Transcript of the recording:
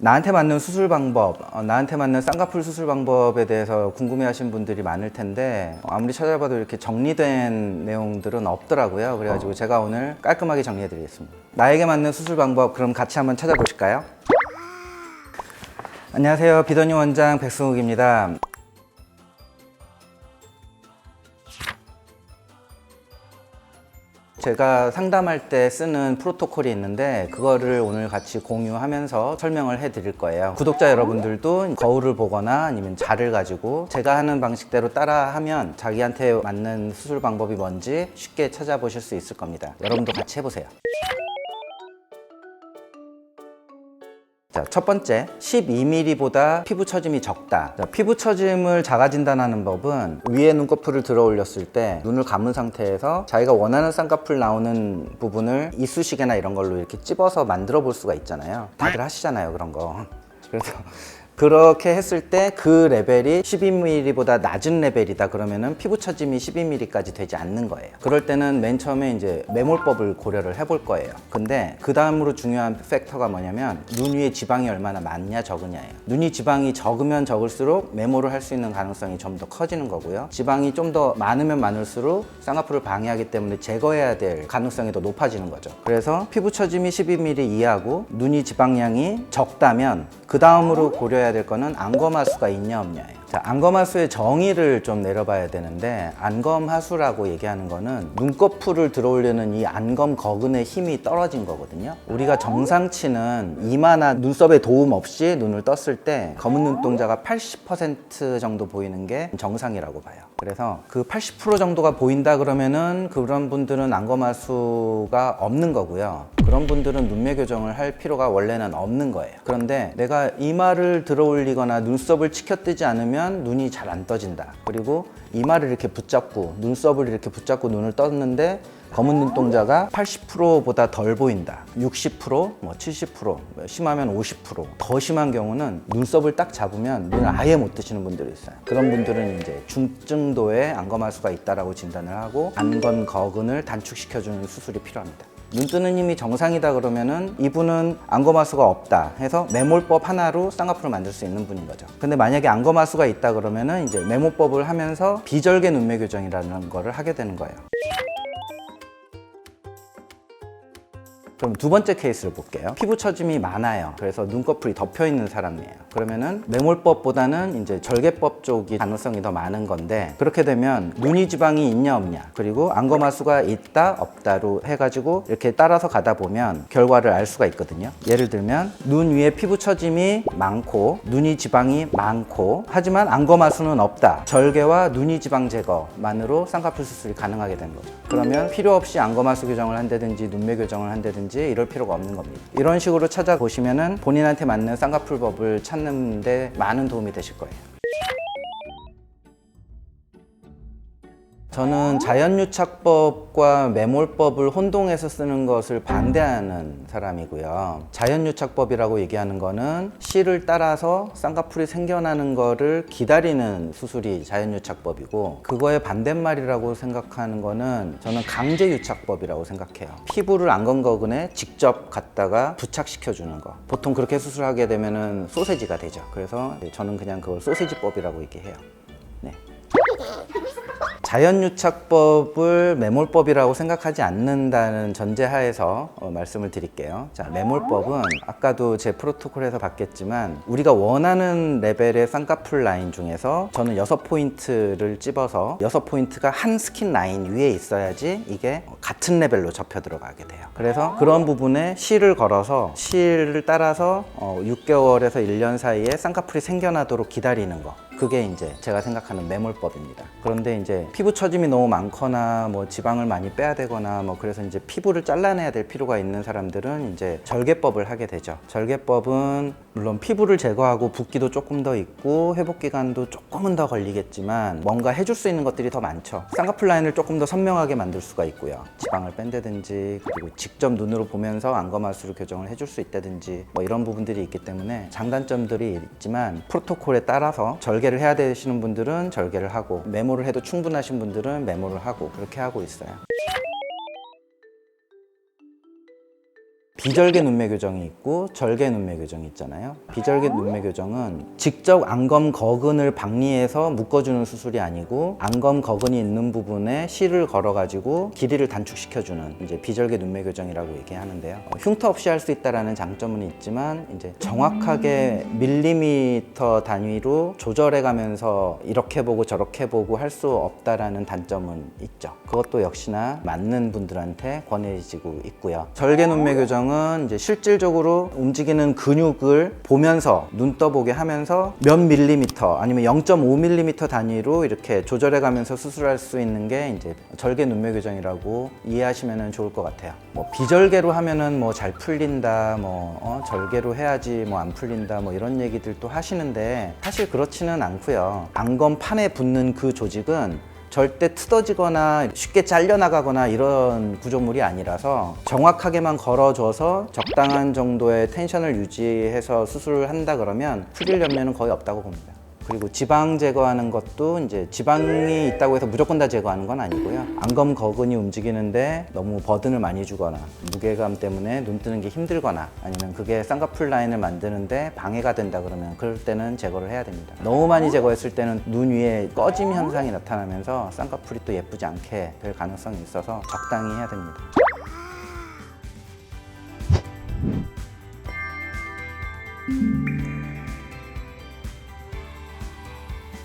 나한테 맞는 수술 방법, 나한테 맞는 쌍꺼풀 수술 방법에 대해서 궁금해하시는 분들이 많을 텐데 아무리 찾아봐도 이렇게 정리된 내용들은 없더라고요. 그래가지고 제가 오늘 깔끔하게 정리해드리겠습니다. 나에게 맞는 수술 방법, 그럼 같이 한번 찾아보실까요? 안녕하세요, 비더니 원장 백승욱입니다. 제가 상담할 때 쓰는 프로토콜이 있는데 그거를 오늘 같이 공유하면서 설명을 해 드릴 거예요. 구독자 여러분들도 거울을 보거나 아니면 자를 가지고 제가 하는 방식대로 따라 하면 자기한테 맞는 수술 방법이 뭔지 쉽게 찾아보실 수 있을 겁니다. 여러분도 같이 해보세요. 자, 첫 번째, 12mm보다 피부 처짐이 적다. 자, 피부 처짐을 자가 진단하는 법은 위에 눈꺼풀을 들어 올렸을 때 눈을 감은 상태에서 자기가 원하는 쌍꺼풀 나오는 부분을 이쑤시개나 이런 걸로 이렇게 찝어서 만들어 볼 수가 있잖아요. 다들 하시잖아요, 그런 거. 그래서 그렇게 했을 때 그 레벨이 12mm보다 낮은 레벨이다 그러면은 피부 처짐이 12mm까지 되지 않는 거예요. 그럴 때는 맨 처음에 이제 매몰법을 고려를 해볼 거예요. 근데 그 다음으로 중요한 팩터가 뭐냐면 눈 위에 지방이 얼마나 많냐 적으냐예요. 눈이 지방이 적으면 적을수록 매몰을 할 수 있는 가능성이 좀 더 커지는 거고요. 지방이 좀 더 많으면 많을수록 쌍꺼풀을 방해하기 때문에 제거해야 될 가능성이 더 높아지는 거죠. 그래서 피부 처짐이 12mm 이하고 눈이 지방량이 적다면 그 다음으로 고려해야 될 거는 안검하수가 있냐 없냐예요. 자, 안검하수의 정의를 좀 내려봐야 되는데 안검하수라고 얘기하는 거는 눈꺼풀을 들어올리는 이 안검 거근의 힘이 떨어진 거거든요. 우리가 정상치는 이마나 눈썹에 도움 없이 눈을 떴을 때 검은 눈동자가 80% 정도 보이는 게 정상이라고 봐요. 그래서 그 80% 정도가 보인다 그러면은 그런 분들은 안검하수가 없는 거고요. 그런 분들은 눈매 교정을 할 필요가 원래는 없는 거예요. 그런데 내가 이마를 들어 올리거나 눈썹을 치켜뜨지 않으면 눈이 잘 안 떠진다. 그리고 이마를 이렇게 붙잡고 눈썹을 이렇게 붙잡고 눈을 떴는데 검은 눈동자가 80%보다 덜 보인다. 60%, 70%, 심하면 50%더 심한 경우는 눈썹을 딱 잡으면 눈을 아예 못 뜨시는 분들이 있어요. 그런 분들은 이제 중증도의 안검하수가 있다라고 진단을 하고 안검 거근을 단축시켜주는 수술이 필요합니다. 눈 뜨는 힘이 정상이다 그러면은 이분은 안검하수가 없다 해서 매몰법 하나로 쌍꺼풀을 만들 수 있는 분인 거죠. 근데 만약에 안검하수가 있다 그러면은 이제 매몰법을 하면서 비절개 눈매 교정이라는 거를 하게 되는 거예요. 그럼 두 번째 케이스를 볼게요. 피부 처짐이 많아요. 그래서 눈꺼풀이 덮여 있는 사람이에요. 그러면은 매몰법보다는 이제 절개법 쪽이 가능성이 더 많은 건데 그렇게 되면 눈이 지방이 있냐 없냐 그리고 안검하수가 있다 없다로 해가지고 이렇게 따라서 가다 보면 결과를 알 수가 있거든요. 예를 들면 눈 위에 피부 처짐이 많고 눈이 지방이 많고 하지만 안검하수는 없다. 절개와 눈이 지방 제거만으로 쌍꺼풀 수술이 가능하게 된 거죠. 그러면 필요 없이 안검하수 교정을 한다든지 눈매 교정을 한다든지 이럴 필요가 없는 겁니다. 이런 식으로 찾아보시면은 본인한테 맞는 쌍꺼풀법을 찾는 데 많은 도움이 되실 거예요. 저는 자연유착법과 매몰법을 혼동해서 쓰는 것을 반대하는 사람이고요. 자연유착법이라고 얘기하는 거는 실을 따라서 쌍꺼풀이 생겨나는 거를 기다리는 수술이 자연유착법이고 그거의 반대말이라고 생각하는 거는 저는 강제유착법이라고 생각해요. 피부를 안검거근에 직접 갖다가 부착시켜주는 거. 보통 그렇게 수술하게 되면은 소세지가 되죠. 그래서 저는 그냥 그걸 소세지법이라고 얘기해요. 네. 자연유착법을 매몰법이라고 생각하지 않는다는 전제하에서 말씀을 드릴게요. 자, 매몰법은 아까도 제 프로토콜에서 봤겠지만 우리가 원하는 레벨의 쌍꺼풀 라인 중에서 저는 6포인트를 찝어서 6포인트가 한 스킨 라인 위에 있어야지 이게 같은 레벨로 접혀 들어가게 돼요. 그래서 그런 부분에 실을 걸어서 실을 따라서 6개월에서 1년 사이에 쌍꺼풀이 생겨나도록 기다리는 거. 그게 이제 제가 생각하는 매몰법입니다. 그런데 이제 피부 처짐이 너무 많거나 지방을 많이 빼야 되거나 그래서 이제 피부를 잘라내야 될 필요가 있는 사람들은 이제 절개법을 하게 되죠. 절개법은 물론 피부를 제거하고 붓기도 조금 더 있고 회복 기간도 조금은 더 걸리겠지만 뭔가 해줄 수 있는 것들이 더 많죠. 쌍꺼풀 라인을 조금 더 선명하게 만들 수가 있고요. 지방을 뺀다든지 그리고 직접 눈으로 보면서 안검하수로 교정을 해줄 수 있다든지 이런 부분들이 있기 때문에 장단점들이 있지만 프로토콜에 따라서 절개를 해야 되시는 분들은 절개를 하고 매몰을 해도 충분하신 분들은 매몰을 하고 그렇게 하고 있어요. 비절개 눈매 교정이 있고 절개 눈매 교정이 있잖아요. 비절개 눈매 교정은 직접 안검 거근을 박리해서 묶어주는 수술이 아니고 안검 거근이 있는 부분에 실을 걸어가지고 길이를 단축시켜주는 이제 비절개 눈매 교정이라고 얘기하는데요. 흉터 없이 할 수 있다라는 장점은 있지만 이제 정확하게 밀리미터 단위로 조절해가면서 이렇게 보고 저렇게 보고 할 수 없다라는 단점은 있죠. 그것도 역시나 맞는 분들한테 권해지고 있고요. 절개 눈매 교정은 이제 실질적으로 움직이는 근육을 보면서 눈 떠보게 하면서 몇 밀리미터 아니면 0.5mm 단위로 이렇게 조절해가면서 수술할 수 있는 게 이제 절개 눈매 교정이라고 이해하시면 좋을 것 같아요. 뭐 비절개로 하면은 뭐 잘 풀린다, 뭐 절개로 해야지 뭐 안 풀린다, 뭐 이런 얘기들도 하시는데 사실 그렇지는 않고요. 안검판에 붙는 그 조직은 절대 틀어지거나 쉽게 잘려나가거나 이런 구조물이 아니라서 정확하게만 걸어줘서 적당한 정도의 텐션을 유지해서 수술을 한다 그러면 풀릴 염려는 거의 없다고 봅니다. 그리고 지방 제거하는 것도 이제 지방이 있다고 해서 무조건 다 제거하는 건 아니고요. 안검 거근이 움직이는데 너무 버든을 많이 주거나 무게감 때문에 눈 뜨는 게 힘들거나 아니면 그게 쌍꺼풀 라인을 만드는데 방해가 된다 그러면 그럴 때는 제거를 해야 됩니다. 너무 많이 제거했을 때는 눈 위에 꺼짐 현상이 나타나면서 쌍꺼풀이 또 예쁘지 않게 될 가능성이 있어서 적당히 해야 됩니다.